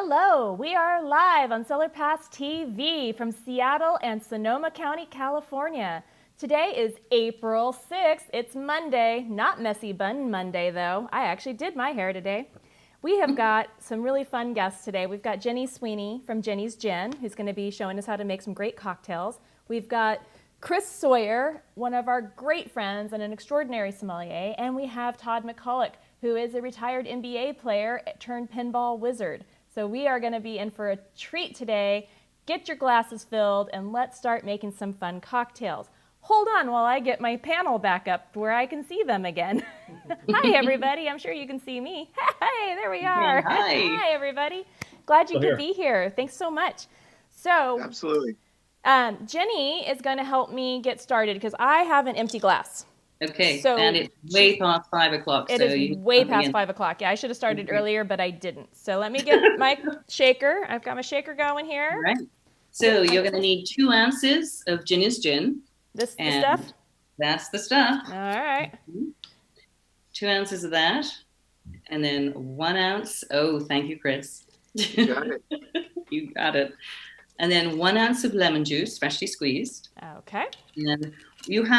Hello, we are live on CellarPassTV from Seattle and Sonoma County, California. Today is April 6th. It's Monday, not Messy Bun Monday though. I actually did my hair today. We have got some really fun guests today. We've got Ginny Sweeney from Ginny's Gin, who's going to be showing us how to make some great cocktails. We've got Chris Sawyer, one of our great friends and an extraordinary sommelier. And we have Todd MacCulloch, who is a retired NBA player turned pinball wizard. So we are going to be in for a treat today. Get your glasses filled and let's start making some fun cocktails. Hold on while I get my panel back up where I can see them again. Hi, everybody. I'm sure you can see me. Hey, there we are. Yeah, hi. Hi, everybody. Glad you could be here. Thanks so much. So, Absolutely. Ginny is going to help me get started because I have an empty glass. Okay, So and it's way past 5 o'clock. It is way past 5 o'clock. Yeah, I should have started earlier, but I didn't. So let me get my shaker. I've got my shaker going here. All right. So you're going to need 2 ounces of Ginny's gin. This the stuff? That's the stuff. All right. 2 ounces of that. And then 1 ounce. Oh, thank you, Chris. You got it. You got it. And then 1 ounce of lemon juice, freshly squeezed. Okay. And then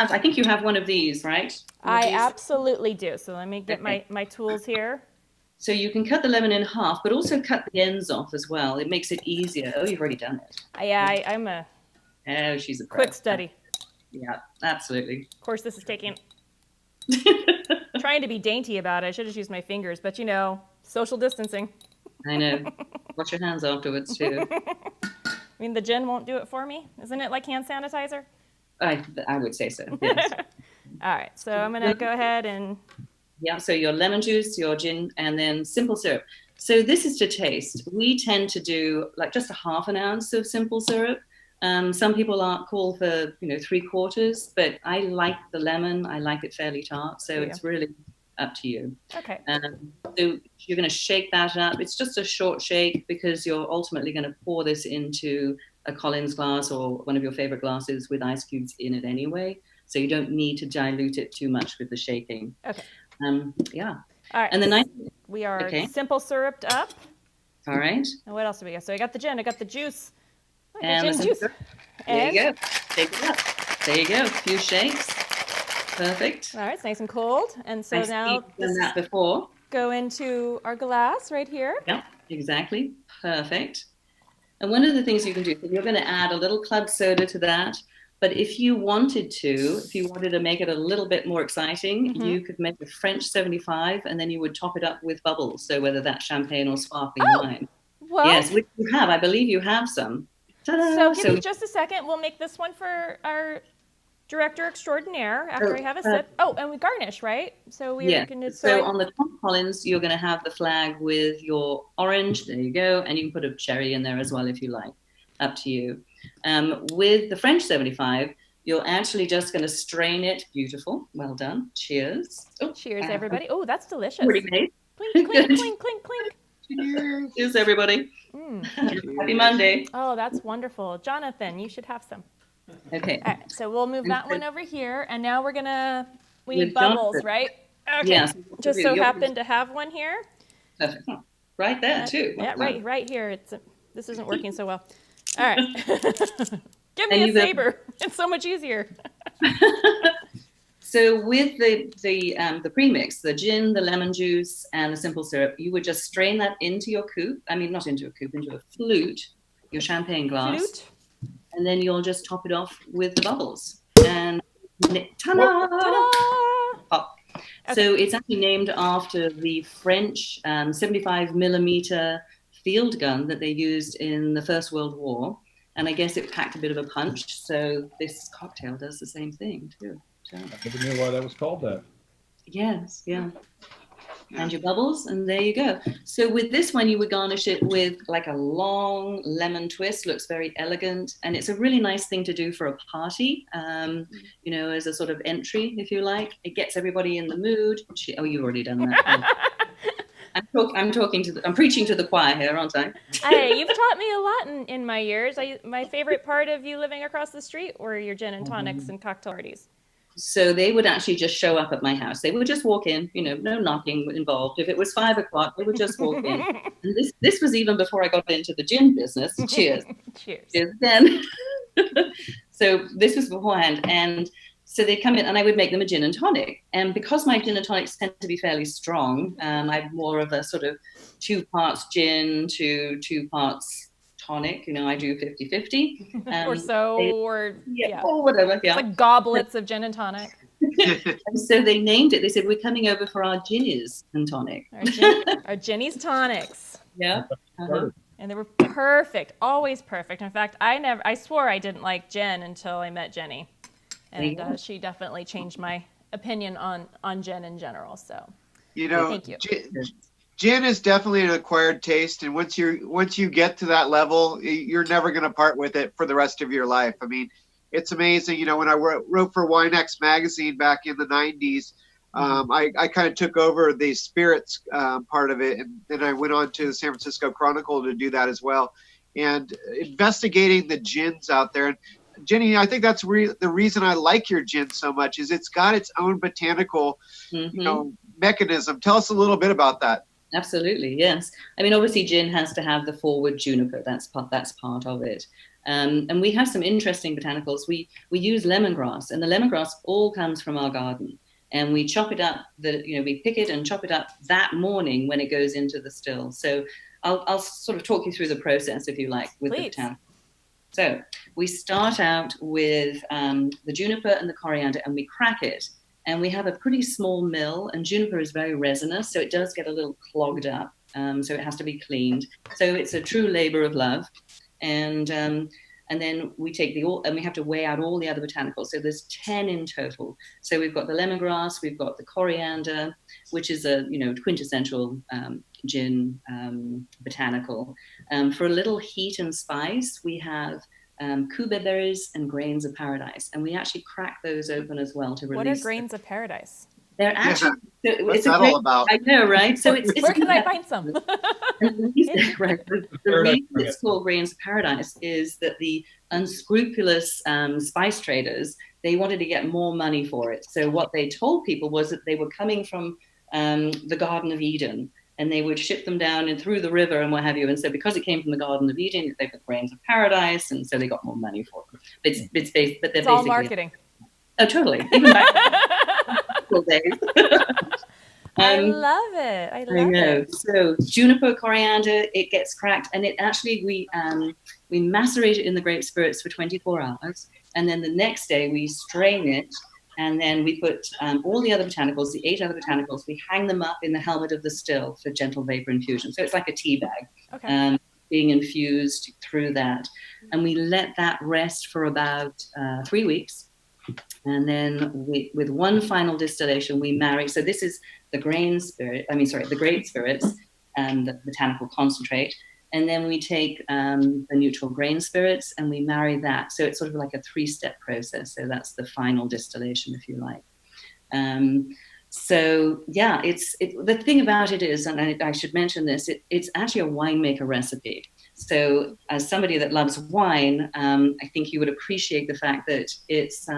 I think you have one of these, right? I absolutely do. So let me get my tools here. So you can cut the lemon in half, but also cut the ends off as well. It makes it easier. Oh, you've already done it. Yeah, I'm a she's a pro. quick study. Yeah, absolutely. Of course, this is taking trying to be dainty about it. I should have used my fingers, but you know, social distancing. I know. Wash your hands afterwards too. I mean, the gin won't do it for me. Isn't it like hand sanitizer? I would say so, yes. All right, so I'm going to go ahead and... Yeah, so your lemon juice, your gin, and then simple syrup. So this is to taste. We tend to do like just a half an ounce of simple syrup. Some people call for, 3/4, but I like the lemon. I like it fairly tart, so it's really up to you. Okay. So you're going to shake that up. It's just a short shake because you're ultimately going to pour this into a Collins glass or one of your favorite glasses with ice cubes in it anyway. So you don't need to dilute it too much with the shaking. Okay. Yeah. All right. And the we are simple syruped up. All right. And what else do we got? So I got the gin. I got the juice. And gin juice. There you go. Shake it up. There you go. A few shakes. Perfect. All right. It's nice and cold. And so now done that before. Go into our glass right here. Yeah. Exactly. Perfect. And one of the things you can do, you're going to add a little club soda to that. But if you wanted to make it a little bit more exciting, you could make a French 75 and then you would top it up with bubbles. So whether that's champagne or sparkling wine. Well, yes, which you have. I believe you have some. Ta-da! So give me just a second. We'll make this one for our director extraordinaire after I have a sip. Oh, and we garnish, right? So So on the top, Collins, you're going to have the flag with your orange. There you go. And you can put a cherry in there as well if you like. Up to you. With the French 75, you're actually just going to strain it. Beautiful. Well done. Cheers. Oh, cheers, everybody. Oh, that's delicious. Pretty made. Clink, clink, clink, clink, clink. Cheers, everybody. Happy Monday. Oh, that's wonderful. Jonathan, you should have some. Okay. All right, so we'll move that one over here. And now we need bubbles, Jonathan. right? Okay. Yes. Just so happen to have one here. Perfect. Right there, too. Yeah, right here. This isn't working so well. All right. Give me a saber. It's so much easier. So with the premix, the gin, the lemon juice, and the simple syrup, you would just strain that into your coupe. I mean, not into a coupe, into a flute, your champagne glass. Flute. And then you'll just top it off with the bubbles. And ta-da! Pop. Okay. So it's actually named after the French 75 millimeter field gun that they used in the First World War. And I guess it packed a bit of a punch. So this cocktail does the same thing too. So, I never knew why that was called that. Yes, yeah. And your bubbles, and there you go. So with this one, you would garnish it with like a long lemon twist. Looks very elegant. And it's a really nice thing to do for a party, as a sort of entry, if you like. It gets everybody in the mood. Oh, you've already done that. I'm preaching to the choir here, aren't I? Hey, you've taught me a lot in my years. My favorite part of you living across the street were your gin and tonics and cocktail parties. So they would actually just show up at my house. They would just walk in, no knocking involved. If it was 5 o'clock, they would just walk in. And this was even before I got into the gin business. Cheers. Cheers. Cheers again. So this was beforehand. And so they'd come in and I would make them a gin and tonic. And because my gin and tonics tend to be fairly strong, I'm more of a sort of 2 parts gin to 2 parts tonic. I do 50-50. Or so, or whatever. Yeah. It's like goblets of gin and tonic. And so they named it. They said, we're coming over for our ginnies and tonic. Our Ginny's tonics. Yeah. Uh-huh. And they were perfect, always perfect. In fact, I swore I didn't like gin until I met Jenny. And she definitely changed my opinion on gin in general. So, thank you. Gin is definitely an acquired taste, and once you get to that level, you're never going to part with it for the rest of your life. I mean, it's amazing. When I wrote for WineX magazine back in the 90s, I kind of took over the spirits part of it, and then I went on to the San Francisco Chronicle to do that as well, and investigating the gins out there. And Ginny, I think that's the reason I like your gin so much is it's got its own botanical, mechanism. Tell us a little bit about that. Absolutely, yes. I mean, obviously, gin has to have the forward juniper. That's part of it. And we have some interesting botanicals. We use lemongrass, and the lemongrass all comes from our garden. And we chop it up. We pick it and chop it up that morning when it goes into the still. So I'll sort of talk you through the process, if you like, with the botanicals. So we start out with the juniper and the coriander, and we crack it. And we have a pretty small mill, and juniper is very resinous, so it does get a little clogged up. So it has to be cleaned. So it's a true labor of love. And then we take and we have to weigh out all the other botanicals. So there's 10 in total. So we've got the lemongrass, we've got the coriander, which is a quintessential gin botanical. For a little heat and spice, we have cube berries and grains of paradise, and we actually crack those open as well to release. What are grains of paradise? They're actually what's that all about? I know, right? So it's where can I find some? The reason it's called grains of paradise is that the unscrupulous spice traders, they wanted to get more money for it. So what they told people was that they were coming from the Garden of Eden, and they would ship them down and through the river and what have you. And so because it came from the Garden of Eden, they got grains of paradise, and so they got more money for them. It's all marketing. Oh, totally. Even back days. I love it. I know. It. So juniper, coriander, it gets cracked, and it actually we macerate it in the grape spirits for 24 hours, and then the next day we strain it. And then we put all the other botanicals, the 8 other botanicals, we hang them up in the helmet of the still for gentle vapor infusion. So it's like a tea bag, being infused through that. And we let that rest for about 3 weeks. And then with one final distillation, we marry. So this is the grape spirits and the botanical concentrate. And then we take the neutral grain spirits and we marry that. So it's sort of like a 3-step process. So that's the final distillation, if you like. The thing about it is, and I should mention this, it's actually a winemaker recipe. So as somebody that loves wine, I think you would appreciate the fact that it's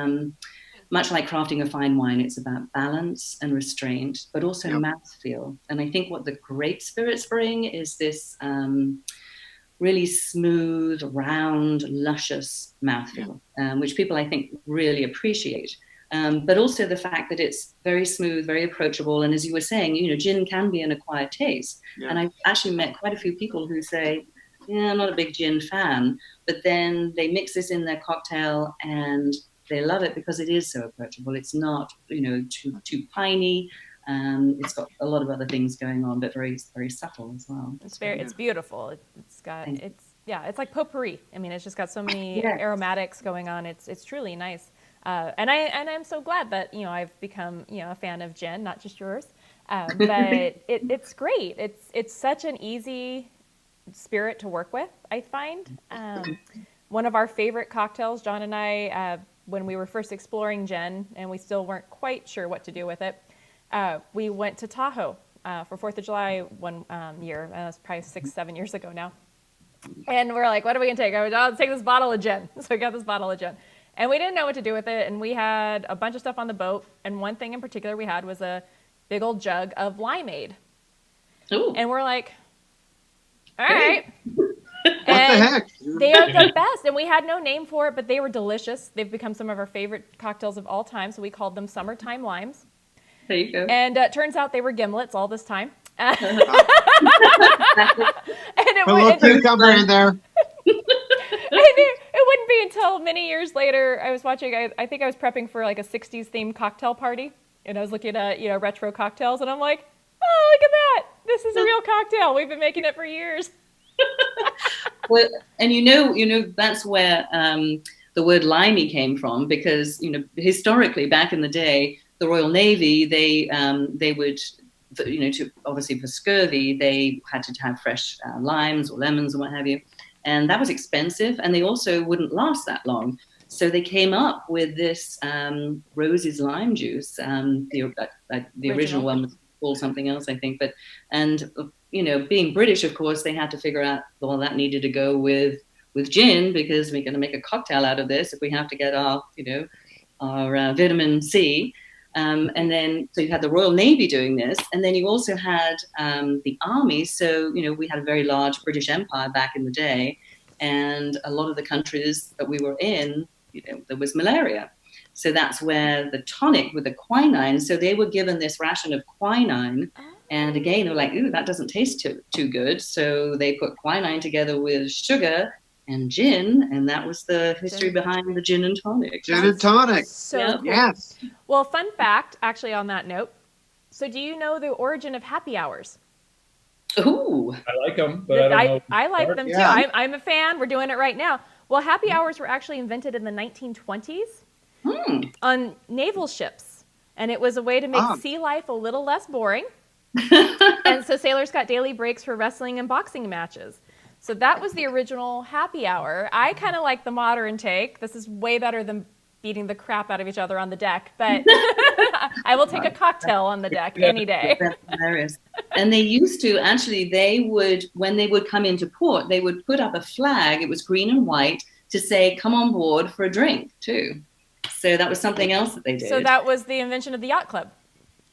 much like crafting a fine wine. It's about balance and restraint, but also mouthfeel. And I think what the grape spirits bring is this really smooth, round, luscious mouthfeel, which people, I think, really appreciate. But also the fact that it's very smooth, very approachable. And as you were saying, gin can be an acquired taste. Yeah. And I've actually met quite a few people who say, I'm not a big gin fan, but then they mix this in their cocktail and they love it because it is so approachable. It's not, too piney. It's got a lot of other things going on, but very, very subtle as well. It's beautiful. It's like potpourri. I mean, it's just got so many aromatics going on. It's truly nice. And I'm so glad that, I've become, a fan of gin, not just yours. But it's great. It's such an easy spirit to work with, I find. One of our favorite cocktails, John and I, when we were first exploring gin and we still weren't quite sure what to do with it, we went to Tahoe for 4th of July one year. That's probably 6-7 years ago now. And we're like, what are we going to take? Let's take this bottle of gin. So we got this bottle of gin. And we didn't know what to do with it. And we had a bunch of stuff on the boat. And one thing in particular we had was a big old jug of limeade. Ooh. And we're like, all right. What the And heck? they are the best. And we had no name for it, but they were delicious. They've become some of our favorite cocktails of all time. So we called them Summertime Limes. There you go. And turns out they were gimlets all this time. And Put a little cucumber in there. It wouldn't be until many years later I was watching, I think I was prepping for like a 60s themed cocktail party, and I was looking at, retro cocktails, and I'm like, oh, look at that. This is a real cocktail. We've been making it for years. Well, and that's where the word limey came from, because, historically back in the day, the Royal Navy, they would, to obviously for scurvy, they had to have fresh limes or lemons or what have you. And that was expensive, and they also wouldn't last that long. So they came up with this Rose's lime juice. The original one was called something else, I think. And being British, of course, they had to figure out, well, that needed to go with gin, because we're going to make a cocktail out of this if we have to get our vitamin C. And then, so you had the Royal Navy doing this, and then you also had the army. So, we had a very large British Empire back in the day, and a lot of the countries that we were in, there was malaria. So that's where the tonic with the quinine, so they were given this ration of quinine, and again, they were like, ooh, that doesn't taste too good. So they put quinine together with sugar and gin, and that was the history behind the gin and tonic. Gin and tonic. So cool. Yes. Well, fun fact, actually, on that note. So do you know the origin of happy hours? Ooh. I like them, but I don't know. I like them too. Yeah. I'm a fan. We're doing it right now. Well, happy hours were actually invented in the 1920s on naval ships. And it was a way to make sea life a little less boring. And so sailors got daily breaks for wrestling and boxing matches. So that was the original happy hour. I kind of like the modern take. This is way better than beating the crap out of each other on the deck, but I will take a cocktail on the deck any day. That's hilarious. And they used to, actually, when they would come into port, they would put up a flag, it was green and white, to say, come on board for a drink, too. So that was something else that they did. So that was the invention of the yacht club.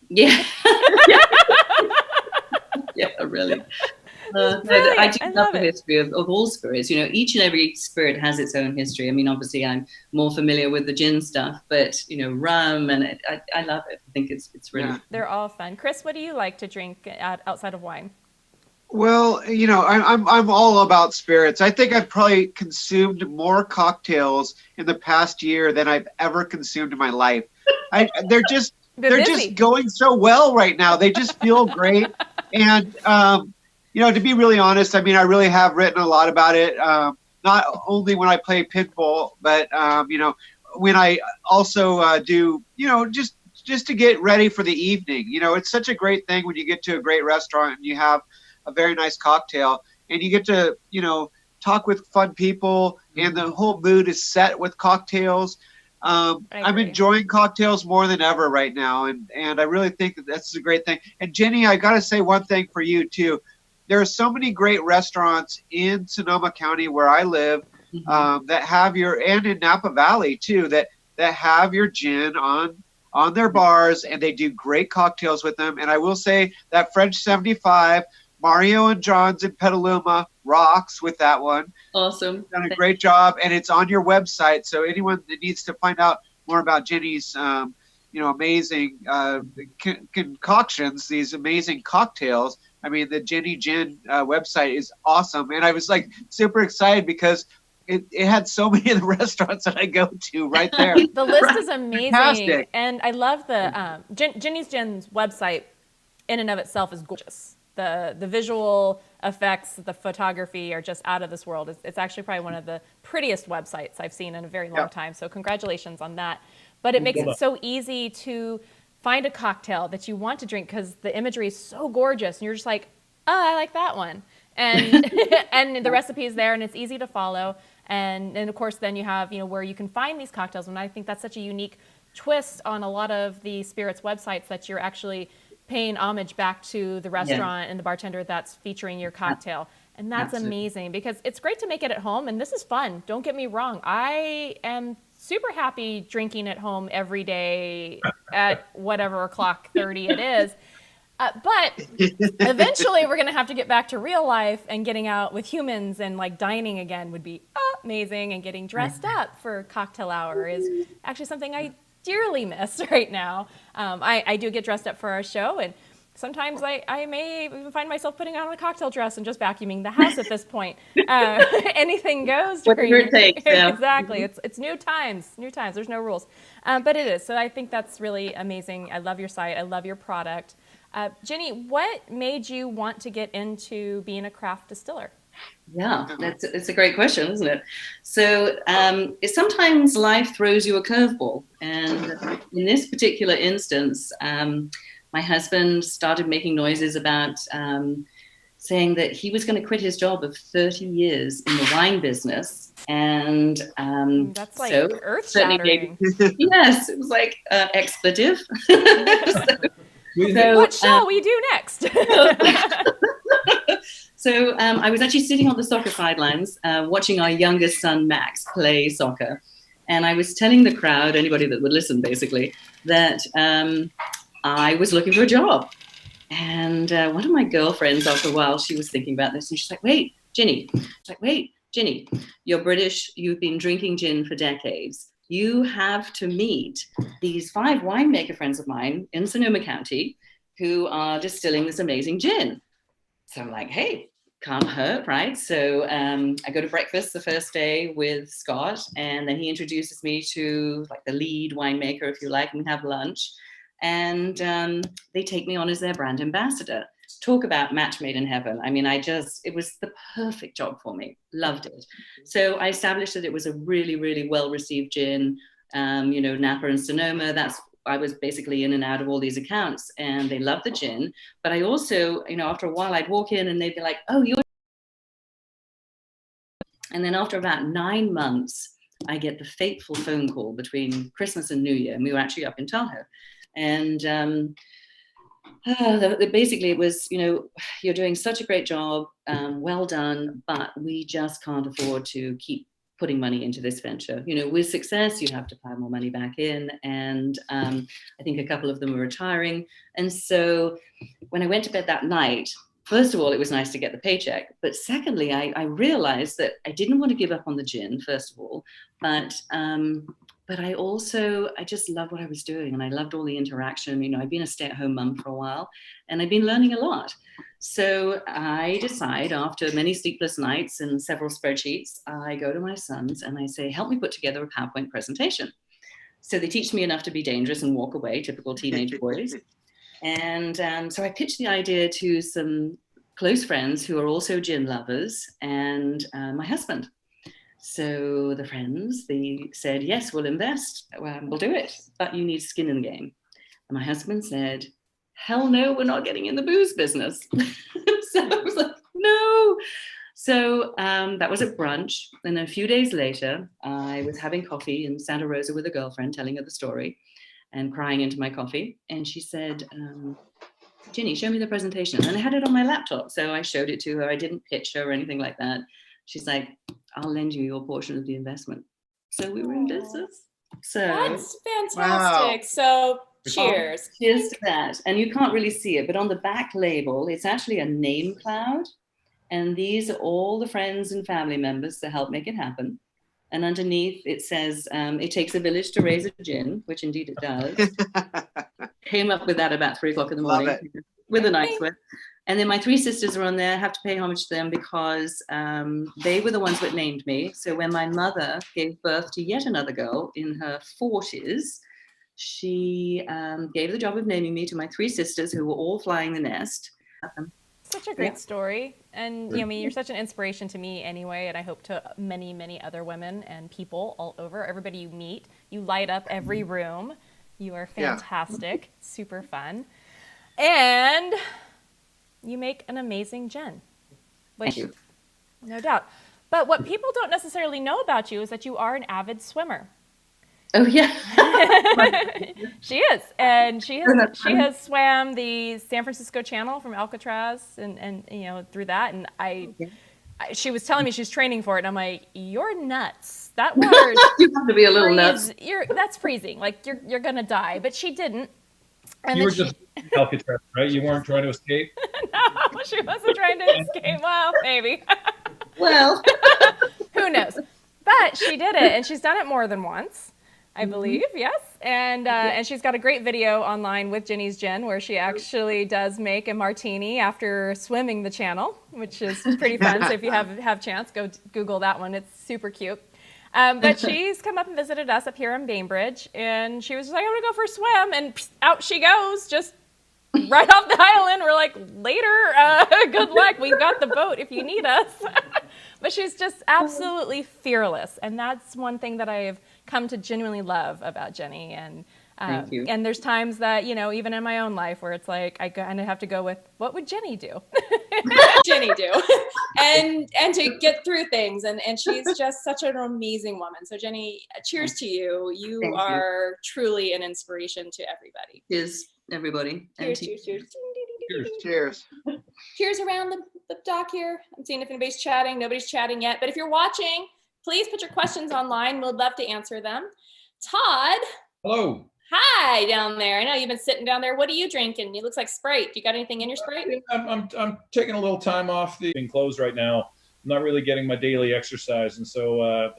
Yeah. Yeah, really. I do love the history of all spirits. Each and every spirit has its own history. I mean, obviously, I'm more familiar with the gin stuff, but rum, and I love it. I think it's really They're all fun. Chris, what do you like to drink outside of wine? Well, I'm all about spirits. I think I've probably consumed more cocktails in the past year than I've ever consumed in my life. They're just going so well right now. They just feel great. And to be really honest, I mean, I really have written a lot about it. Not only when I play pinball, but when I also do, just to get ready for the evening. It's such a great thing when you get to a great restaurant and you have a very nice cocktail, and you get to, talk with fun people, and the whole mood is set with cocktails. I'm enjoying cocktails more than ever right now, and I really think that's a great thing. And Ginny, I got to say one thing for you too. There are so many great restaurants in Sonoma County where I live that have and in Napa Valley too, that have your gin on their bars, and they do great cocktails with them. And I will say that French 75, Mario and John's in Petaluma, rocks with that one. Awesome. Done a great job, and it's on your website. So anyone that needs to find out more about Ginny's, amazing concoctions, these amazing cocktails. I mean, the Ginny Gin website is awesome, and I was like super excited because it had so many of the restaurants that I go to right there. The list is amazing, Fantastic. And I love the Ginny's Gin's website. In and of itself is gorgeous. The visual effects, the photography are just out of this world. It's actually probably one of the prettiest websites I've seen in a very long time. So congratulations on that. But it makes it so easy to find a cocktail that you want to drink because the imagery is so gorgeous, and you're just like, oh, I like that one. And and the recipe is there, and it's easy to follow. And of course, then you have where you can find these cocktails. And I think that's such a unique twist on a lot of the spirits websites, that you're actually paying homage back to the restaurant and the bartender that's featuring your cocktail. And that's amazing, because it's great to make it at home, and this is fun. Don't get me wrong. I am super happy drinking at home every day at whatever o'clock 30 it is. But eventually we're going to have to get back to real life, and getting out with humans and like dining again would be amazing. And getting dressed up for cocktail hour is actually something I dearly miss right now. I do get dressed up for our show, and sometimes I may even find myself putting on a cocktail dress and just vacuuming the house at this point. Anything goes. Whatever it takes. Yeah. Exactly. It's new times. There's no rules. But it is. So I think that's really amazing. I love your site. I love your product. Ginny, what made you want to get into being a craft distiller? Yeah, it's a great question, isn't it? So sometimes life throws you a curveball. And in this particular instance, my husband started making noises about saying that he was going to quit his job of 30 years in the wine business. And that's like earth-shattering. Yes, it was like expletive. What shall we do next? So I was actually sitting on the soccer sidelines watching our youngest son, Max, play soccer. And I was telling the crowd, anybody that would listen, basically, that I was looking for a job. And one of my girlfriends, after a while, she was thinking about this. And she's like, wait, Ginny. She's like, wait, Ginny, you're British. You've been drinking gin for decades. You have to meet these 5 winemaker friends of mine in Sonoma County who are distilling this amazing gin. So I'm like, hey, can't hurt, right? So I go to breakfast the first day with Scott, and then he introduces me to like the lead winemaker, if you like, and we have lunch. And they take me on as their brand ambassador. Talk about match made in heaven. I mean, it was the perfect job for me. Loved it. So I established that it was a really, really well-received gin. Napa and Sonoma, I was basically in and out of all these accounts, and they loved the gin. But I also, after a while, I'd walk in and they'd be like, oh, you're... And then after about 9 months, I get the fateful phone call between Christmas and New Year. And we were actually up in Tahoe. And basically it was, you're doing such a great job, well done, but we just can't afford to keep putting money into this venture. With success, you have to pile more money back in. And I think a couple of them were retiring. And so when I went to bed that night, first of all, it was nice to get the paycheck. But secondly, I realized that I didn't want to give up on the gin, first of all, but I just loved what I was doing, and I loved all the interaction. I've been a stay-at-home mum for a while, and I've been learning a lot. So I decide, after many sleepless nights and several spreadsheets, I go to my sons and I say, help me put together a PowerPoint presentation. So they teach me enough to be dangerous and walk away, typical teenage boys. And so I pitched the idea to some close friends who are also gin lovers and my husband. So the friends, they said, yes, we'll invest. We'll do it. But you need skin in the game. And my husband said, hell no, we're not getting in the booze business. So I was like, no. So that was at brunch. And then a few days later, I was having coffee in Santa Rosa with a girlfriend, telling her the story and crying into my coffee. And she said, Ginny, show me the presentation. And I had it on my laptop. So I showed it to her. I didn't pitch her or anything like that. She's like, I'll lend you your portion of the investment. So we were in business. So that's fantastic. Wow. So cheers. Cheers to that. And you can't really see it, but on the back label, it's actually a name cloud. And these are all the friends and family members that help make it happen. And underneath it says, it takes a village to raise a gin, which indeed it does. Came up with that about 3 o'clock in the morning with a nice one. And then my 3 sisters are on there. I have to pay homage to them because they were the ones that named me. So when my mother gave birth to yet another girl in her 40s, she gave the job of naming me to my 3 sisters who were all flying the nest. Such a great story. And you're such an inspiration to me anyway, and I hope to many, many other women and people all over. Everybody you meet, you light up every room. You are fantastic, super fun. And you make an amazing gin, which, thank you. No doubt. But what people don't necessarily know about you is that you are an avid swimmer. Oh yeah, she is, and she has swam the San Francisco Channel from Alcatraz, and through that. And I she was telling me she's training for it, and I'm like, you're nuts. That water You have to be a little nuts. That's freezing. Like you're gonna die. But she didn't. And you were just Alcatraz, right? You weren't trying to escape? No, she wasn't trying to escape. Well, maybe. Well, who knows? But she did it, and she's done it more than once, I believe. Yes, and she's got a great video online with Ginny's Gin where she actually does make a martini after swimming the channel, which is pretty fun. So if you have chance, go Google that one. It's super cute. But she's come up and visited us up here in Bainbridge, and she was just like, I'm gonna go for a swim, and out she goes, just right off the island. We're like, later, good luck. We've got the boat if you need us. But she's just absolutely fearless, and that's one thing that I've come to genuinely love about Ginny. And Thank you. And there's times that, you know, even in my own life where it's like I kind of have to go with, what would Ginny do? Ginny do? and to get through things. And she's just such an amazing woman. So Ginny, cheers to you. You are truly an inspiration to everybody. Cheers, everybody. Cheers, cheers, cheers. Cheers. Cheers around the dock here. I'm seeing if anybody's chatting. Nobody's chatting yet. But if you're watching, please put your questions online. We'd love to answer them. Todd. Hello. Hi down there. I know you've been sitting down there. What are you drinking? It looks like Sprite. You got anything in your Sprite? I'm taking a little time off being closed right now. I'm not really getting my daily exercise, and so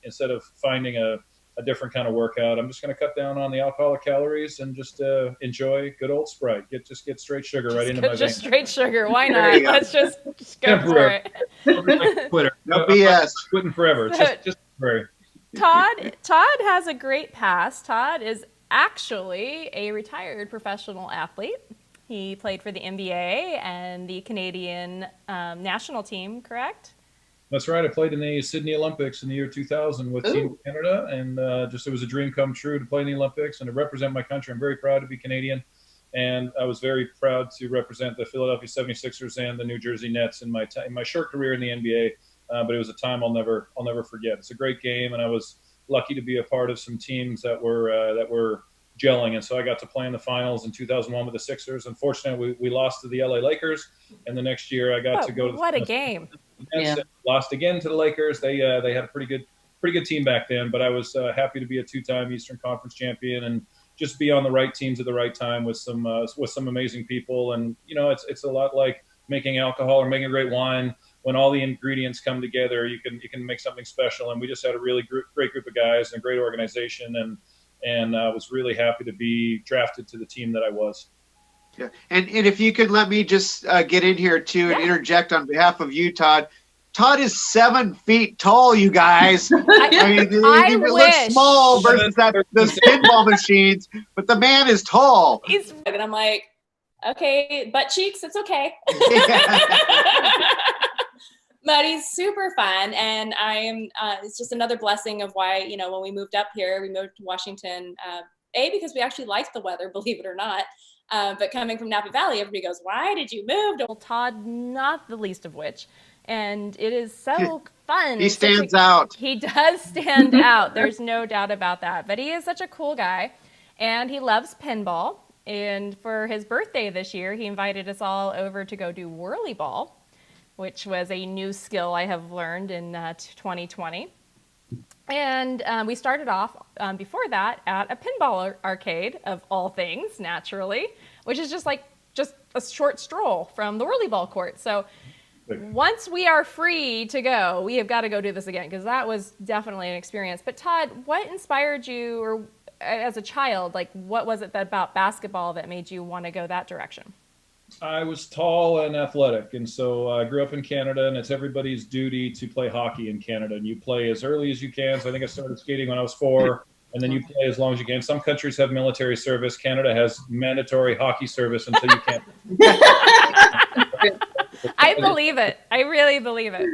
instead of finding a different kind of workout, I'm just going to cut down on the alcoholic calories and just enjoy good old Sprite. Get straight sugar right into my veins. Just straight sugar. Why not? Let's just go for it. Like Twitter. No BS. Quitting forever. It's just temporary. Todd has a great past. Todd is actually a retired professional athlete. He played for the NBA and the Canadian national team, correct? That's right. I played in the Sydney Olympics in the year 2000 with Team Canada, and it was a dream come true to play in the Olympics and to represent my country. I'm very proud to be Canadian, and I was very proud to represent the Philadelphia 76ers and the New Jersey Nets in my short career in the NBA. But it was a time I'll never forget. It's a great game, and I was lucky to be a part of some teams that were gelling, and so I got to play in the finals in 2001 with the Sixers. Unfortunately, we lost to the LA Lakers, and the next year I got to go to what a game. Lost again to the Lakers. They had a pretty good team back then, but I was happy to be a two-time Eastern Conference champion and just be on the right teams at the right time with some amazing people. And you know, it's a lot like making alcohol or making great wine. When all the ingredients come together, you can make something special. And we just had a really great group of guys and a great organization, and I was really happy to be drafted to the team that I was. Yeah, and if you could let me just get in here too and interject on behalf of you, Todd. Todd is 7 feet tall, you guys. I mean, he looks small versus those pinball machines, but the man is tall. And I'm like, okay, butt cheeks, it's okay. But he's super fun, and it's just another blessing of why, you know, when we moved up here, we moved to Washington, because we actually liked the weather, believe it or not. But coming from Napa Valley, everybody goes, why did you move? Well, Todd, not the least of which. And it is so fun. He stands out. He does stand out. There's no doubt about that. But he is such a cool guy, and he loves pinball. And for his birthday this year, he invited us all over to go do whirly ball, which was a new skill I have learned in 2020. And we started off before that at a pinball arcade, of all things, naturally, which is just a short stroll from the whirly ball court. So once we are free to go, we have got to go do this again, because that was definitely an experience. But Todd, what inspired you, or as a child, like what was it about basketball that made you want to go that direction? I was tall and athletic, and so I grew up in Canada, and it's everybody's duty to play hockey in Canada, and you play as early as you can. So I think I started skating when I was 4, and then you play as long as you can. Some countries have military service. Canada has mandatory hockey service until you can't. I believe it. I really believe it.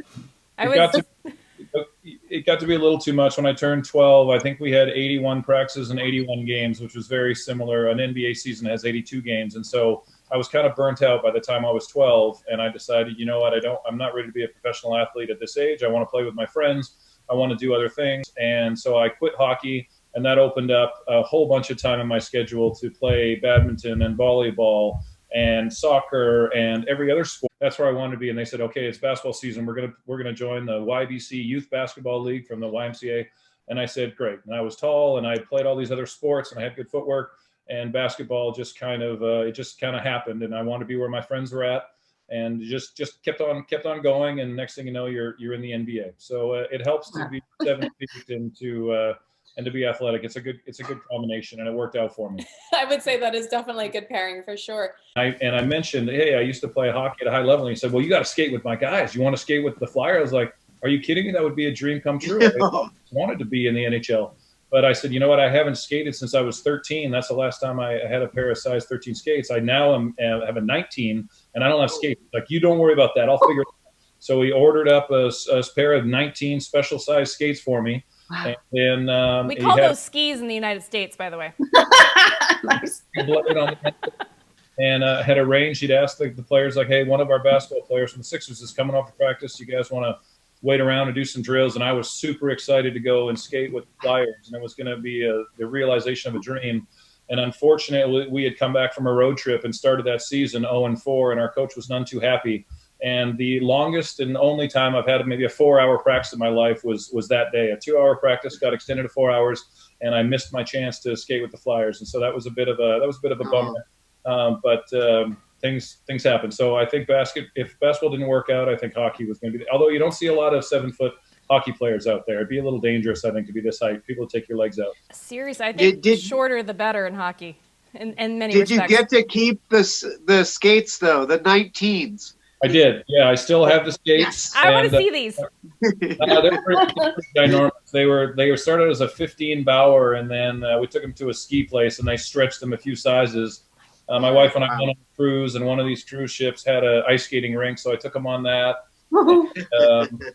It got to be a little too much. When I turned 12, I think we had 81 practices and 81 games, which was very similar. An NBA season has 82 games, and so I was kind of burnt out by the time I was 12, and I decided, you know what, I'm not ready to be a professional athlete at this age. I want to play with my friends. I want to do other things. And so I quit hockey, and that opened up a whole bunch of time in my schedule to play badminton and volleyball and soccer and every other sport. That's where I wanted to be. And they said, okay, it's basketball season. We're gonna join the YBC Youth Basketball League from the YMCA. And I said, great. And I was tall, and I played all these other sports, and I had good footwork. And basketball just kind of it just kind of happened. And I wanted to be where my friends were at, and just kept on going. And next thing you know, you're in the NBA. So it helps to be 7 feet and to be athletic. It's a good combination, and it worked out for me. I would say that is definitely a good pairing for sure. I mentioned, hey, I used to play hockey at a high level, and he said, well, you got to skate with my guys. You want to skate with the Flyer? I was like, are you kidding me? That would be a dream come true. I wanted to be in the NHL. But I said, you know what? I haven't skated since I was 13. That's the last time I had a pair of size 13 skates. I now have a 19, and I don't have skates. Like, you don't worry about that. I'll figure it out. So he ordered up a pair of 19 special size skates for me. Wow. And then We call those skis in the United States, by the way. Nice. And had arranged, he'd asked the players, like, hey, one of our basketball players from the Sixers is coming off to practice. You guys want to wait around and do some drills? And I was super excited to go and skate with the Flyers, and it was going to be the realization of a dream. And unfortunately, we had come back from a road trip and started that season 0-4, and our coach was none too happy. And the longest and only time I've had maybe a 4-hour practice in my life was that day. A 2-hour practice got extended to 4 hours, and I missed my chance to skate with the Flyers. And so that was a bit of a bummer. But things happen. So I think if basketball didn't work out, I think hockey was going to be. Although you don't see a lot of 7-foot hockey players out there, it'd be a little dangerous, I think, to be this height. People would take your legs out. Seriously, I think shorter the better in hockey. In many respects. Did you get to keep the skates though, the 19s? I did. Yeah, I still have the skates. Yes. I want to see these. They're pretty ginormous. They were started as a 15 Bauer, and then we took them to a ski place, and they stretched them a few sizes. My wife and I went on a cruise, and one of these cruise ships had an ice skating rink, so I took them on that.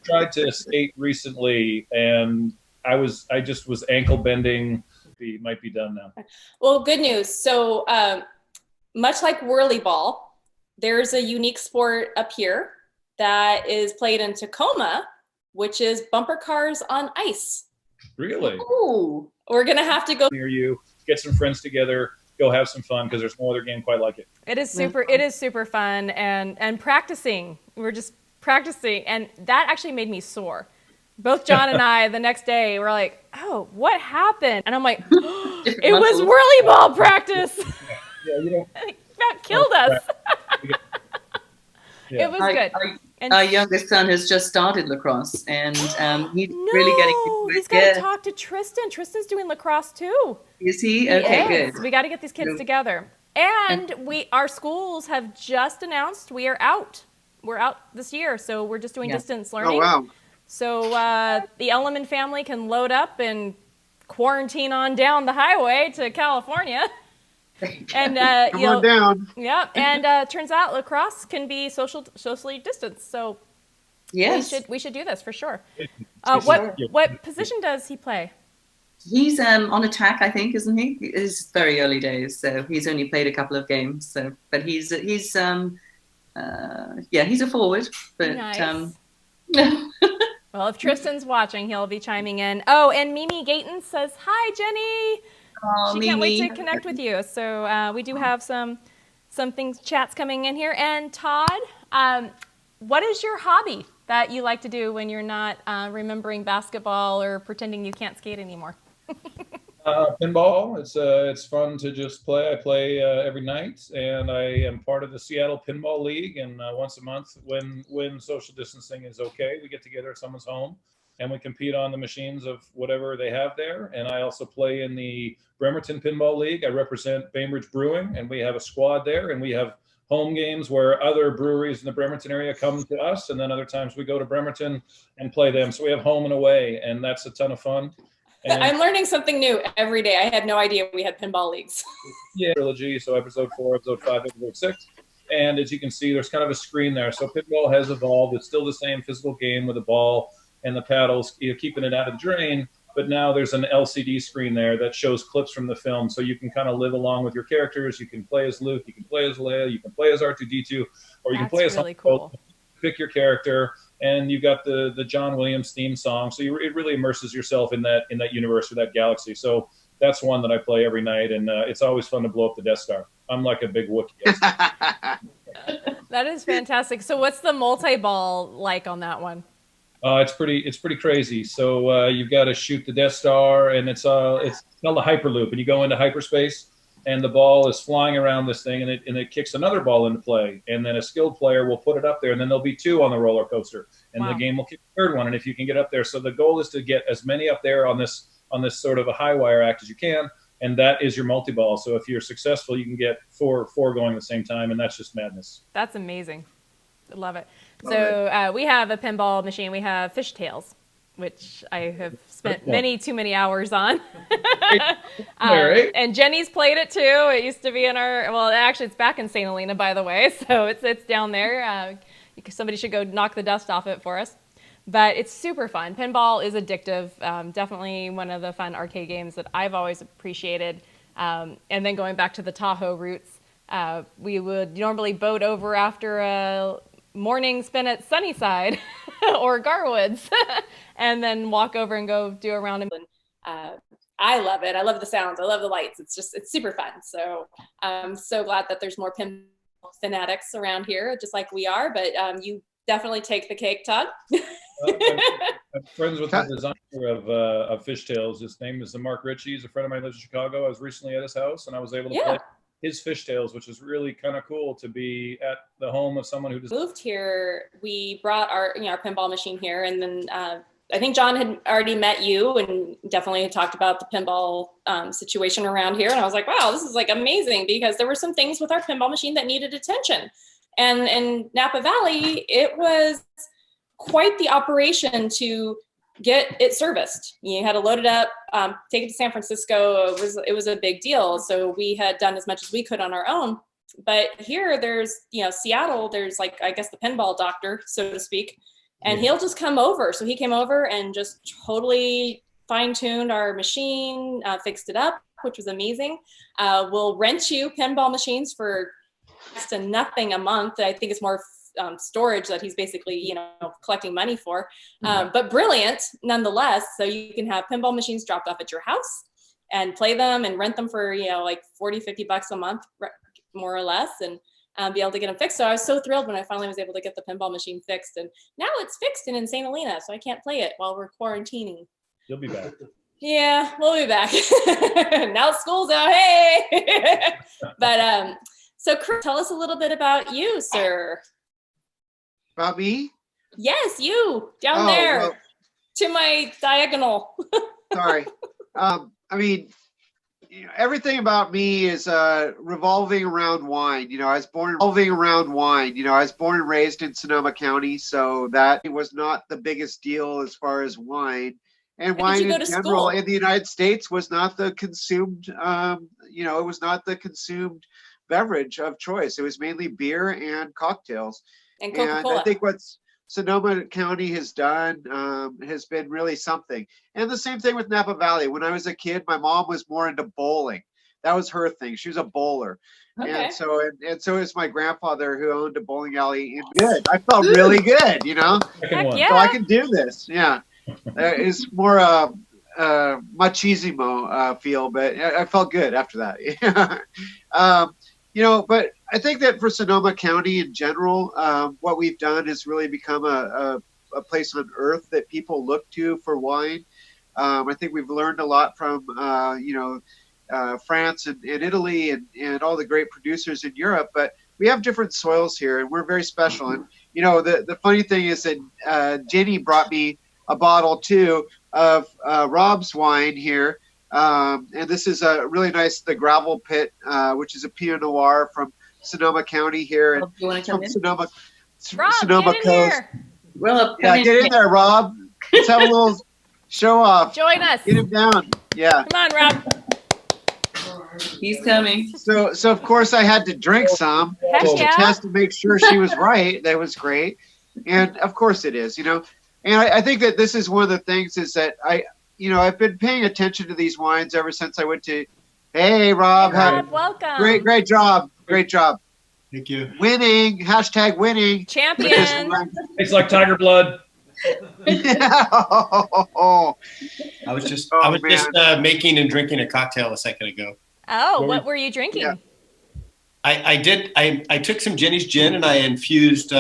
Tried to skate recently, and I just was ankle bending. Might be done now. Well, good news. So much like whirly ball, there's a unique sport up here that is played in Tacoma, which is bumper cars on ice. Really? Ooh. We're going to have to go near you, get some friends together, go have some fun, because there's no other game quite like it. It is super fun, and practicing. We're just practicing, and that actually made me sore. Both John and I, the next day, were like, oh, what happened? And I'm like, oh, it was whirly ball practice. Yeah, you don't. That killed us. Yeah. It was good. Our youngest son has just started lacrosse, and he's really getting into it. He's got to talk to Tristan. Tristan's doing lacrosse too. Is he? Okay, good. We got to get these kids together. And our schools have just announced we are out. We're out this year, so we're just doing distance learning. Oh, wow. So the Elliman family can load up and quarantine on down the highway to California. And Come on down. Yeah, and turns out lacrosse can be socially distanced. So yes, we should do this for sure. What position does he play? He's on attack, I think, isn't he? It's very early days, so he's only played a couple of games. So, but he's a forward. But nice. Well, if Tristan's watching, he'll be chiming in. Oh, and Mimi Gayton says, hi, Jenny. She can't wait to connect with you. So we do have some chats coming in here. And Todd, what is your hobby that you like to do when you're not remembering basketball or pretending you can't skate anymore? Pinball. It's fun to just play. I play every night, and I am part of the Seattle Pinball League. And once a month, when social distancing is okay, we get together at someone's home, and we compete on the machines of whatever they have there. And I also play in the Bremerton Pinball League. I represent Bainbridge Brewing, and we have a squad there, and we have home games where other breweries in the Bremerton area come to us, and then other times we go to Bremerton and play them. So we have home and away, and that's a ton of fun. And I'm learning something new every day. I had no idea we had pinball leagues. Yeah, trilogy. So episode 4, episode 5, episode 6. And as you can see, there's kind of a screen there. So pinball has evolved. It's still the same physical game with a ball and the paddles, keeping it out of the drain. But now there's an LCD screen there that shows clips from the film. So you can kind of live along with your characters. You can play as Luke. You can play as Leia. You can play as R2-D2. Or you can play as really Han cool. Solo. Pick your character. And you've got the John Williams theme song. So it really immerses yourself in that universe or that galaxy. So that's one that I play every night. And it's always fun to blow up the Death Star. I'm like a big Wookiee. That is fantastic. So what's the multi-ball like on that one? It's pretty crazy. So you've got to shoot the Death Star, and it's called a hyperloop, and you go into hyperspace, and the ball is flying around this thing, and it kicks another ball into play, and then a skilled player will put it up there, and then there'll be two on the roller coaster, and the game will kick the third one, and if you can get up there, so the goal is to get as many up there on this sort of a high wire act as you can, and that is your multi-ball. So if you're successful, you can get four going at the same time, and that's just madness. That's amazing. I love it. So we have a pinball machine. We have Fishtails, which I have spent too many hours on. And Jenny's played it too. It used to be in actually it's back in St. Helena, by the way. So it's down there. Somebody should go knock the dust off it for us. But it's super fun. Pinball is addictive. Definitely one of the fun arcade games that I've always appreciated. And then going back to the Tahoe roots, we would normally boat over after a morning spent at Sunnyside or Garwoods and then walk over and go do a round. I love it. I love the sounds. I love the lights. It's super fun. So I'm so glad that there's more pinball fanatics around here, just like we are. But you definitely take the cake, Todd. I'm friends with the designer of Fishtails. His name is Mark Ritchie. He's a friend of mine who lives in Chicago. I was recently at his house, and I was able to play his Fishtails, which is really kind of cool to be at the home of someone who moved here. We brought our pinball machine here, and then I think John had already met you and definitely had talked about the pinball situation around here. And I was like, wow, this is like amazing, because there were some things with our pinball machine that needed attention. And in Napa Valley, it was quite the operation to get it serviced. You had to load it up, take it to San Francisco. It was a big deal. So we had done as much as we could on our own. But here there's, Seattle, there's like, I guess the pinball doctor, so to speak, and he'll just come over. So he came over and just totally fine-tuned our machine, fixed it up, which was amazing. We'll rent you pinball machines for next to nothing a month. I think it's more storage that he's basically, collecting money for, but brilliant nonetheless. So you can have pinball machines dropped off at your house and play them and rent them for, like $40-50 a month, more or less, and be able to get them fixed. So I was so thrilled when I finally was able to get the pinball machine fixed, and now it's fixed and in St. Helena, so I can't play it while we're quarantining. You'll be back. Yeah, we'll be back. Now school's out, hey! But so Chris, tell us a little bit about you, sir. About me? Yes, you down there to my diagonal. Sorry. Everything about me is revolving around wine. I was born and raised in Sonoma County, so that was not the biggest deal as far as wine. And wine in general in the United States was not the consumed, it was not the consumed beverage of choice. It was mainly beer and cocktails. And Coca-Cola. And I think what Sonoma County has done has been really something. And the same thing with Napa Valley. When I was a kid, my mom was more into bowling. That was her thing. She was a bowler. Okay. And so is my grandfather, who owned a bowling alley. Good. I felt really good, Heck yeah. So I can do this. Yeah. It's more machismo feel, but I felt good after that. But I think that for Sonoma County in general, what we've done is really become a place on earth that people look to for wine. I think we've learned a lot from, France and Italy and all the great producers in Europe, but we have different soils here, and we're very special. And, the funny thing is that Ginny brought me a bottle, too, of Rob's wine here. And this is a really nice, the Gravel Pit, which is a Pinot Noir from Sonoma County here, and from Sonoma Coast. Here. Well, get in there, Rob. Let's have a little show off. Join us. Get him down. Yeah. Come on, Rob. He's coming. So of course I had to drink some just to test to make sure she was right. That was great, and of course it is. And I think that this is one of the things is that I've been paying attention to these wines ever since I went to. Hey, Rob. Hey, Rob, welcome. Great job. Great job. Thank you. Winning. #winning. Champion. It's like Tiger Blood. I was just making and drinking a cocktail a second ago. Oh, what were you drinking? I took some Jenny's gin and I infused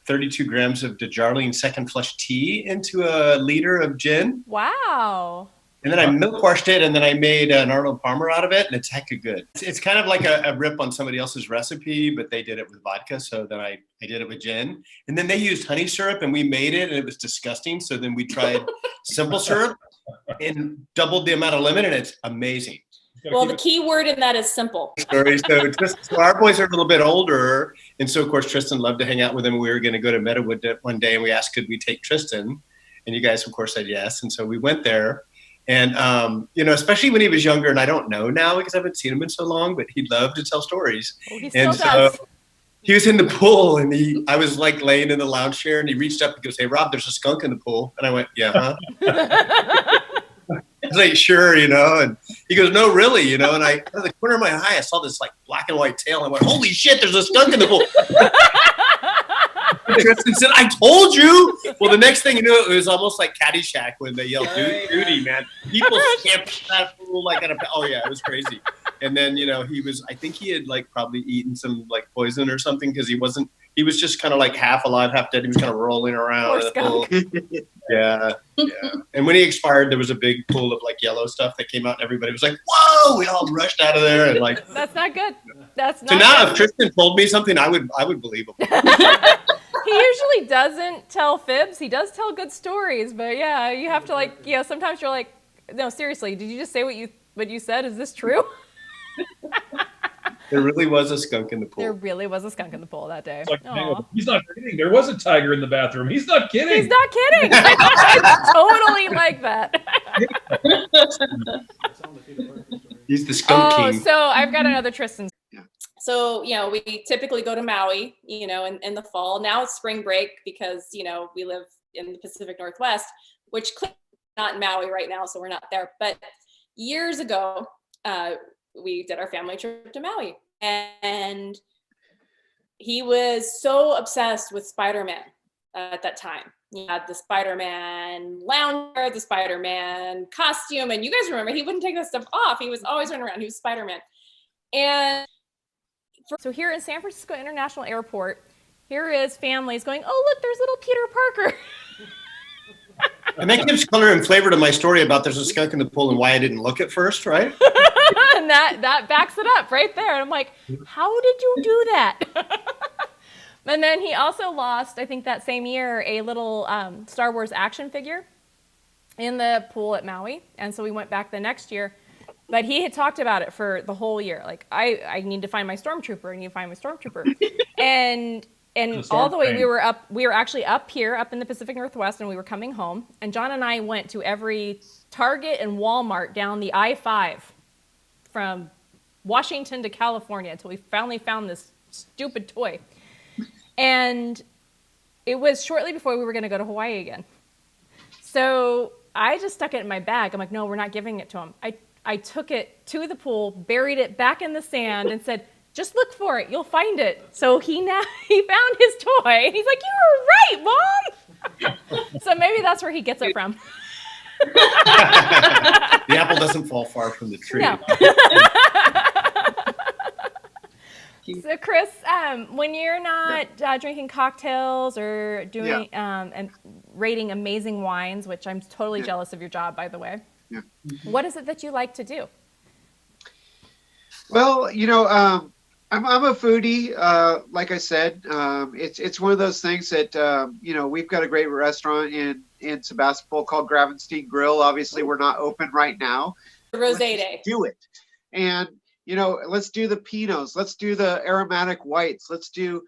32 grams of DeJarling second flush tea into a liter of gin. Wow. And then I milk washed it, and then I made an Arnold Palmer out of it, and it's hecka good. It's kind of like a rip on somebody else's recipe, but they did it with vodka, so then I did it with gin. And then they used honey syrup, and we made it, and it was disgusting. So then we tried simple syrup and doubled the amount of lemon, and it's amazing. Well, the key word in that is simple. So our boys are a little bit older, and so of course Tristan loved to hang out with him. We were going to go to Meadowood one day, and we asked, could we take Tristan? And you guys, of course, said yes. And so we went there. And, especially when he was younger, and I don't know now because I haven't seen him in so long, but he loved to tell stories. Well, he still does. He was in the pool, and I was like laying in the lounge chair, and he reached up and goes, "Hey, Rob, there's a skunk in the pool." And I went, "Yeah, huh?" I was like, "Sure," and he goes, "No, really," and I, out of the corner of my eye, I saw this like black and white tail. And I went, "Holy shit, there's a skunk in the pool." Tristan said, "I told you." Well, the next thing you knew, it was almost like Caddyshack when they yelled, "Duty, man!" People camped that pool like oh yeah, it was crazy. And then I think he had like probably eaten some like poison or something because he was just kind of like half alive, half dead. He was kind of rolling around in the pool. Yeah. And when he expired, there was a big pool of like yellow stuff that came out, and everybody was like, "Whoa!" We all rushed out of there, and like that's not good. That's not. So now, good. if Tristan told me something, I would believe him. He usually doesn't tell fibs. He does tell good stories, but yeah, you have to like, sometimes you're like, no, seriously, did you just say what you said? Is this true? There really was a skunk in the pool. There really was a skunk in the pool that day. Like, he's not kidding. There was a tiger in the bathroom. He's not kidding. He's not kidding. It's totally like that. He's the skunk king. So I've got another Tristan. So, we typically go to Maui, in the fall. Now it's spring break because, we live in the Pacific Northwest, which not in Maui right now, so we're not there. But years ago, we did our family trip to Maui. And he was so obsessed with Spider-Man at that time. He had the Spider-Man lounger, the Spider-Man costume. And you guys remember, he wouldn't take that stuff off. He was always running around. He was Spider-Man. And so here in San Francisco International Airport, here is families going, "Oh, look, there's little Peter Parker." And that gives color and flavor to my story about there's a skunk in the pool and why I didn't look at first, right? And that backs it up right there. And I'm like, how did you do that? And then he also lost, I think that same year, a little Star Wars action figure in the pool at Maui. And so we went back the next year. But he had talked about it for the whole year. Like, I need to find my stormtrooper. I need to find my stormtrooper. and all the way we were actually up here, up in the Pacific Northwest, and we were coming home. And John and I went to every Target and Walmart down the I-5 from Washington to California until we finally found this stupid toy. And it was shortly before we were going to go to Hawaii again. So I just stuck it in my bag. I'm like, no, we're not giving it to him. I took it to the pool, buried it back in the sand, and said, just look for it. You'll find it. So he found his toy. And he's like, you were right, Mom. So maybe that's where he gets it from. The apple doesn't fall far from the tree. No. So Chris, when you're not drinking cocktails or doing and rating amazing wines, which I'm totally jealous of your job, by the way. Yeah. What is it that you like to do? Well, I'm a foodie. Like I said, it's one of those things that we've got a great restaurant in Sebastopol called Gravenstein Grill. Obviously, we're not open right now. Rosé Day. Do it, and let's do the Pinots. Let's do the aromatic whites. Let's do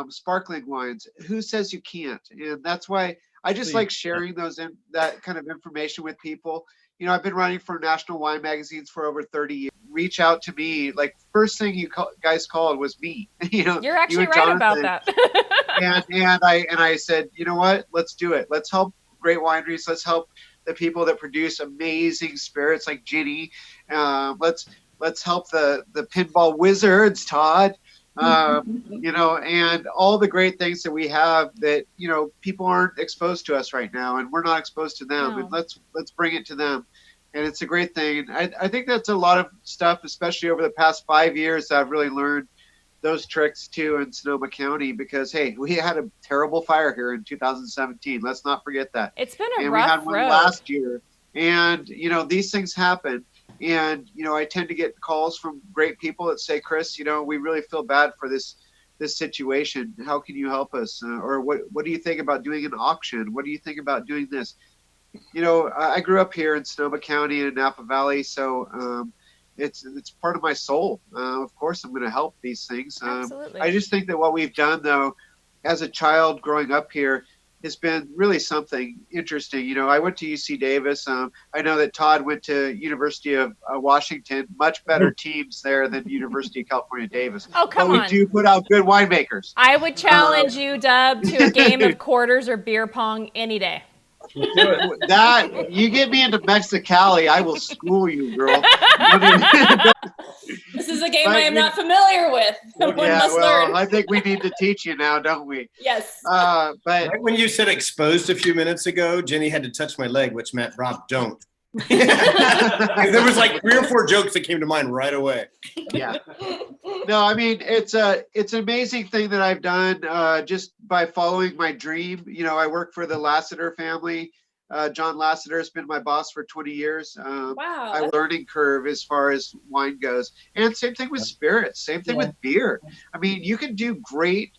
sparkling wines. Who says you can't? And that's why I just like sharing that kind of information with people. I've been running for national wine magazines for over 30 years. Reach out to me. Like, first thing you guys called was me. You're actually right about that. and I said, you know what? Let's do it. Let's help great wineries. Let's help the people that produce amazing spirits like Ginny. Let's help the pinball wizards, Todd. And all the great things that we have that people aren't exposed to us right now, and we're not exposed to them. No. And let's bring it to them. and it's a great thing. And I think that's a lot of stuff, especially over the past 5 years, that I've really learned those tricks too in Sonoma County, because hey, we had a terrible fire here in 2017. Let's not forget that. It's been a And rough we had one road. last year. And these things happen. And I tend to get calls from great people that say, Chris, we really feel bad for this situation. How can you help us? Or what do you think about doing an auction? What do you think about doing this? I grew up here in Sonoma County in Napa Valley, so it's part of my soul. Of course, I'm going to help these things. Absolutely. I just think that what we've done, though, as a child growing up here, has been really something interesting. I went to UC Davis. I know that Todd went to University of Washington. Much better teams there than University of California, Davis. Oh, come but on. we do put out good winemakers. I would challenge you, Dub, to a game of quarters or beer pong any day. That you get me into Mexicali, I will school you, girl. This is a game I am not familiar with. One must learn. I think we need to teach you now, don't we? Yes. But Right when you said exposed a few minutes ago, Jenny had to touch my leg, which meant Rob, don't. There was like 3 or 4 jokes that came to mind right away. Yeah. No, I mean, it's an amazing thing that I've done just by following my dream. I work for the Lassiter family. John Lassiter has been my boss for 20 years. Wow. My learning curve as far as wine goes. And same thing with spirits, same thing with beer. I mean, you can do great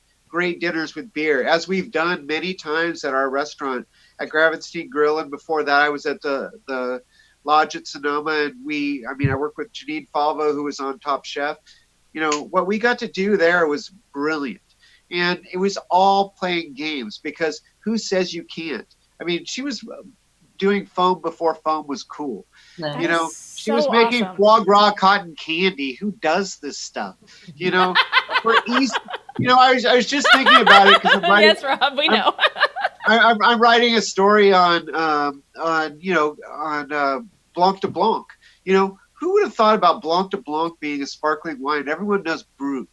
dinners with beer, as we've done many times at our restaurant at Gravenstein Grill. And before that, I was at the Lodge at Sonoma. And I worked with Janine Falvo, who was on Top Chef. What we got to do there was brilliant. And it was all playing games, because who says you can't? I mean, she was doing foam before foam was cool. Nice. She was making foie gras cotton candy. Who does this stuff? For East, I was just thinking about it, because I'm writing. Yes, Rob, we know. I'm writing a story on Blanc de Blanc. Who would have thought about Blanc de Blanc being a sparkling wine? Everyone knows Brut.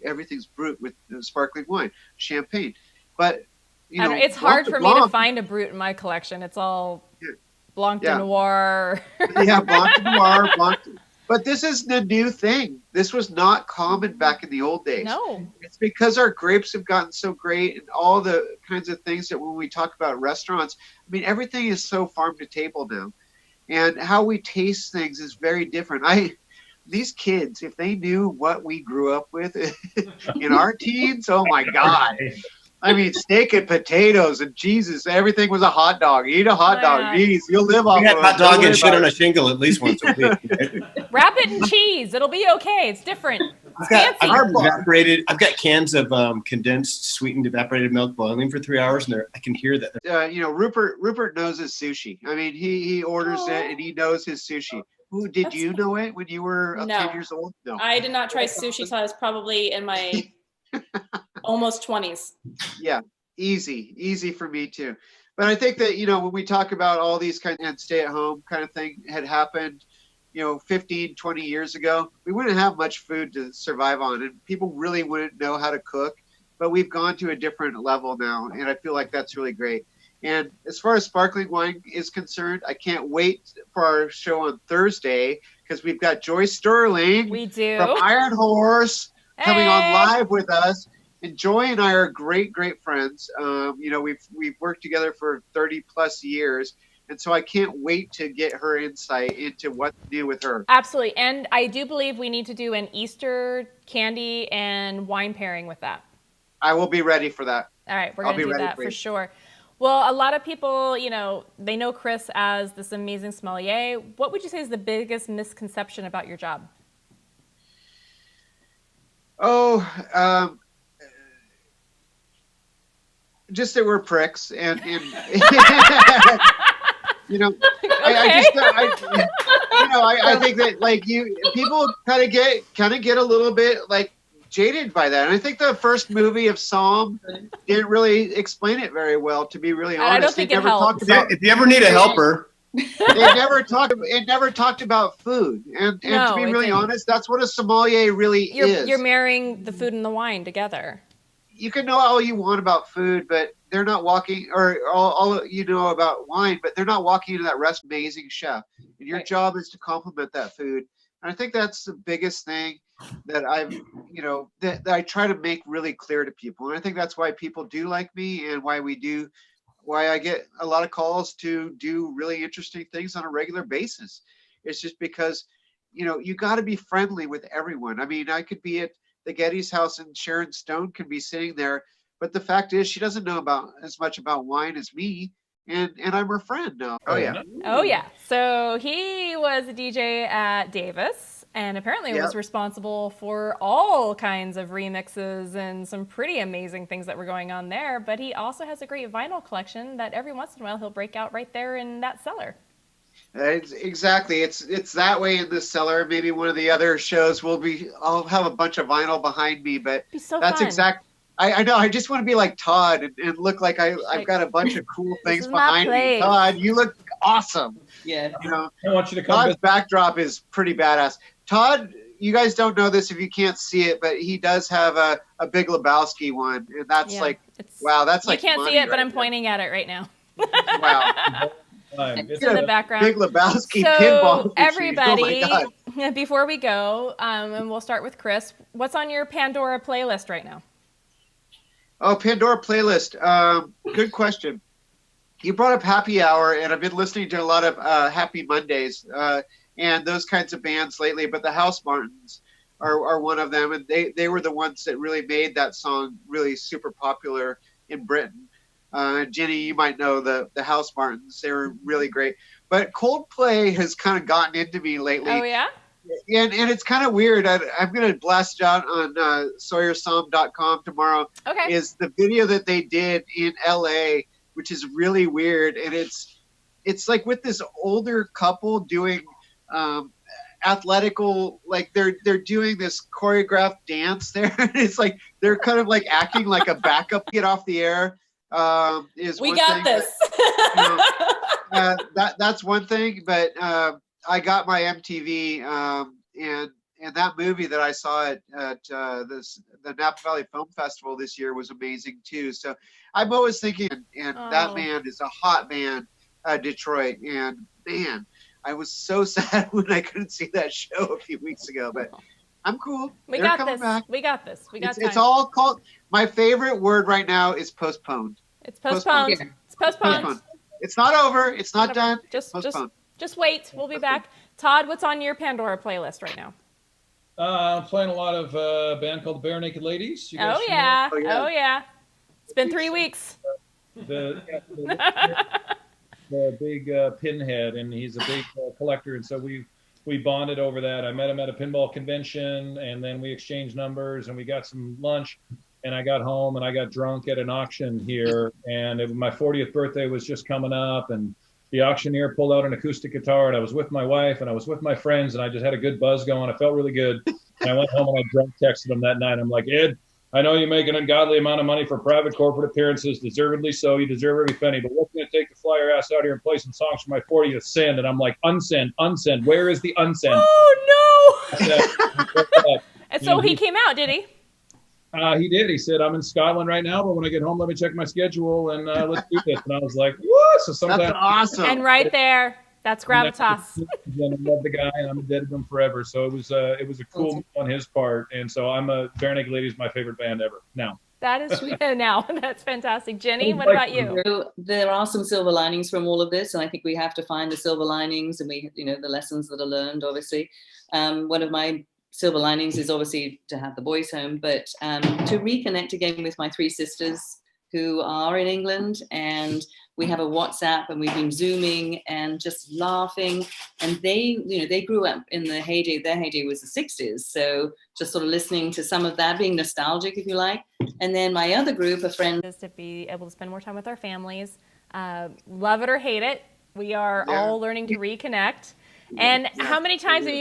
Everything's Brut with sparkling wine, champagne. But it's hard for me to find a Brut in my collection. It's all Blanc de Noir. Yeah, Blanc de Noir, But this is the new thing. This was not common back in the old days. No. It's because our grapes have gotten so great, and all the kinds of things that when we talk about restaurants, I mean, everything is so farm to table now. And how we taste things is very different. These kids, if they knew what we grew up with in our teens, oh my God. I mean, steak and potatoes and Jesus, everything was a hot dog. Eat a hot dog. Geez, you'll live off We had hot dog and shit on a shingle at least once a week. Wrap it in cheese. It'll be okay. It's different. I've got cans of condensed, sweetened, evaporated milk boiling for 3 hours, and I can hear that. Rupert knows his sushi. I mean, he orders it, and he knows his sushi. Did you know it when you were 10 years old? No. I did not try sushi till I was probably in my almost 20s. Yeah, easy for me too. But I think that, when we talk about all these kind of stay at home kind of thing had happened, 15, 20 years ago, we wouldn't have much food to survive on, and people really wouldn't know how to cook. But we've gone to a different level now, and I feel like that's really great. And as far as sparkling wine is concerned, I can't wait for our show on Thursday, because we've got Joyce Sterling from Iron Horse coming on live with us. And Joy and I are great friends. We've worked together for 30 plus years. And so I can't wait to get her insight into what to do with her. Absolutely. And I do believe we need to do an Easter candy and wine pairing with that. I will be ready for that. All right. We're going to do that for sure. Well, a lot of people, they know Chris as this amazing sommelier. What would you say is the biggest misconception about your job? Just that we're pricks, and Okay. I think that people kind of get a little bit jaded by that. And I think the first movie of Psalm didn't really explain it very well, to be really honest. I don't think it helped. If you ever need a helper. It never talked about food. And to be really honest, that's what a sommelier really is. You're marrying the food and the wine together. you can know all you want about food, but they're not walking, or all you know about wine, but they're not walking into that restaurant. Amazing chef, and your Right. job is to complement that food. And I think that's the biggest thing that that I try to make really clear to people. And I think that's why people do like me, and why I get a lot of calls to do really interesting things on a regular basis. It's just because, you got to be friendly with everyone. I mean, I could be at the Getty's house and Sharon Stone can be sitting there, but the fact is she doesn't know about as much about wine as me, and I'm her friend now. Oh yeah. Oh, yeah. So he was a DJ at Davis and apparently Yep. was responsible for all kinds of remixes and some pretty amazing things that were going on there. But he also has a great vinyl collection that every once in a while he'll break out right there in that cellar. Exactly. It's that way in the cellar. Maybe one of the other shows I'll have a bunch of vinyl behind me, but It'd be so that's fun. exact. I know. I just want to be like Todd and look like I've got a bunch of cool things is my behind me. place. Todd, you look awesome. Yeah. I want you to come. Todd's visit. backdrop is pretty badass. Todd, you guys don't know this if you can't see it, but he does have a Big Lebowski one, and that's Yeah, wow, that's you like can't see money it, but right I'm pointing at it right now. there. Wow, It's in the background. Big Lebowski So pinball machine. everybody, Oh my God. before we go, and we'll start with Chris, what's on your Pandora playlist right now? Oh, Pandora playlist. Good question. You brought up Happy Hour, and I've been listening to a lot of Happy Mondays and those kinds of bands lately. But the House Martins are one of them, and they were the ones that really made that song really super popular in Britain. Ginny, you might know the House Martins. They were really great. But Coldplay has kind of gotten into me lately. Oh, yeah? And it's kind of weird. I'm going to blast it out on SawyerSom.com tomorrow. Okay. Is the video that they did in LA, which is really weird. And it's like with this older couple doing athletical, like they're doing this choreographed dance there. It's like they're kind of like acting like a backup. Get off the air. We got this. That's one thing, but I got my MTV, and that movie that I saw at the Napa Valley Film Festival this year was amazing too. So I'm always thinking, and that band is a hot band, Detroit, and man, I was so sad when I couldn't see that show a few weeks ago, but I'm cool. We They're got coming this. back. We got this. We got time. It's all called. My favorite word right now is postponed. It's postponed. Postponed. It's postponed. Postponed. It's not over. It's not done. Just Postponed. Just wait. We'll be back. Todd, what's on your Pandora playlist right now? I'm playing a lot of a band called the Bare Naked Ladies. You guys Oh familiar? yeah. Oh, yeah. Oh yeah. It's been 3 weeks. The big pinhead, and he's a big collector, and so we bonded over that. I met him at a pinball convention, and then we exchanged numbers, and we got some lunch, and I got home, and I got drunk at an auction here, and my 40th birthday was just coming up, and the auctioneer pulled out an acoustic guitar, and I was with my wife, and I was with my friends, and I just had a good buzz going. I felt really good, and I went home, and I drunk texted him that night. I'm like, Ed, I know you make an ungodly amount of money for private corporate appearances, deservedly so. You deserve every penny. But what's going to take to fly your ass out here and play some songs for my 40th send? And I'm like, unsend. Where is the unsend? Oh no! And And so he came out, did he? he did. He said, I'm in Scotland right now, but when I get home, let me check my schedule and let's do this. And I was like, what? So sometimes That's awesome. And right there, that's gravitas. And I love the guy, and I'm indebted to him forever. So it was a cool move on his part. And so I'm a Bare Naked Ladies, my favorite band ever now. That is now. That's fantastic. Jenny, what about you? So there are some silver linings from all of this, and I think we have to find the silver linings, and the lessons that are learned. Obviously, one of my silver linings is obviously to have the boys home, but to reconnect again with my 3 sisters who are in England, and we have a WhatsApp, and we've been Zooming and just laughing. And they grew up in the heyday. Their heyday was the 60s. So just sort of listening to some of that, being nostalgic, if you like. And then my other group of friends. Is to be able to spend more time with our families. Love it or hate it, we are all learning to reconnect. And how many times have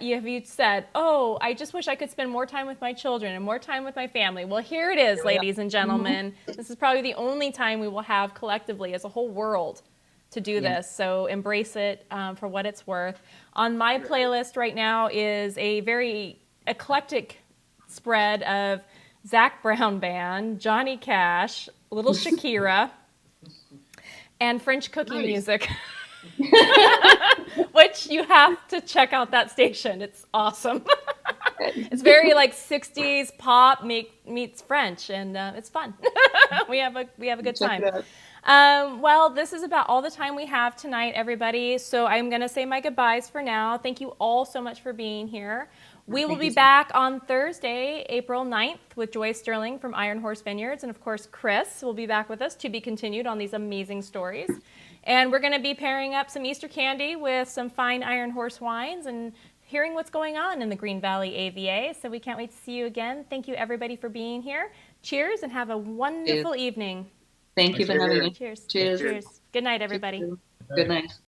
you said, oh, I just wish I could spend more time with my children and more time with my family? Well, here it is, ladies and gentlemen. This is probably the only time we will have collectively as a whole world to do this. So embrace it for what it's worth. On my playlist right now is a very eclectic spread of Zach Brown Band, Johnny Cash, Little Shakira, and French cookie music. Which you have to check out that station. It's awesome. It's very like 60s pop meets French, and it's fun. we have a good time. Well, this is about all the time we have tonight, everybody. So I'm going to say my goodbyes for now. Thank you all so much for being here. We will be back on Thursday, April 9th, with Joy Sterling from Iron Horse Vineyards. And of course, Chris will be back with us to be continued on these amazing stories. And we're going to be pairing up some Easter candy with some fine Iron Horse wines and hearing what's going on in the Green Valley AVA. So we can't wait to see you again. Thank you, everybody, for being here. Cheers and have a wonderful evening. Thank you for having me. Cheers. Cheers. Cheers. Good night, everybody. Good night.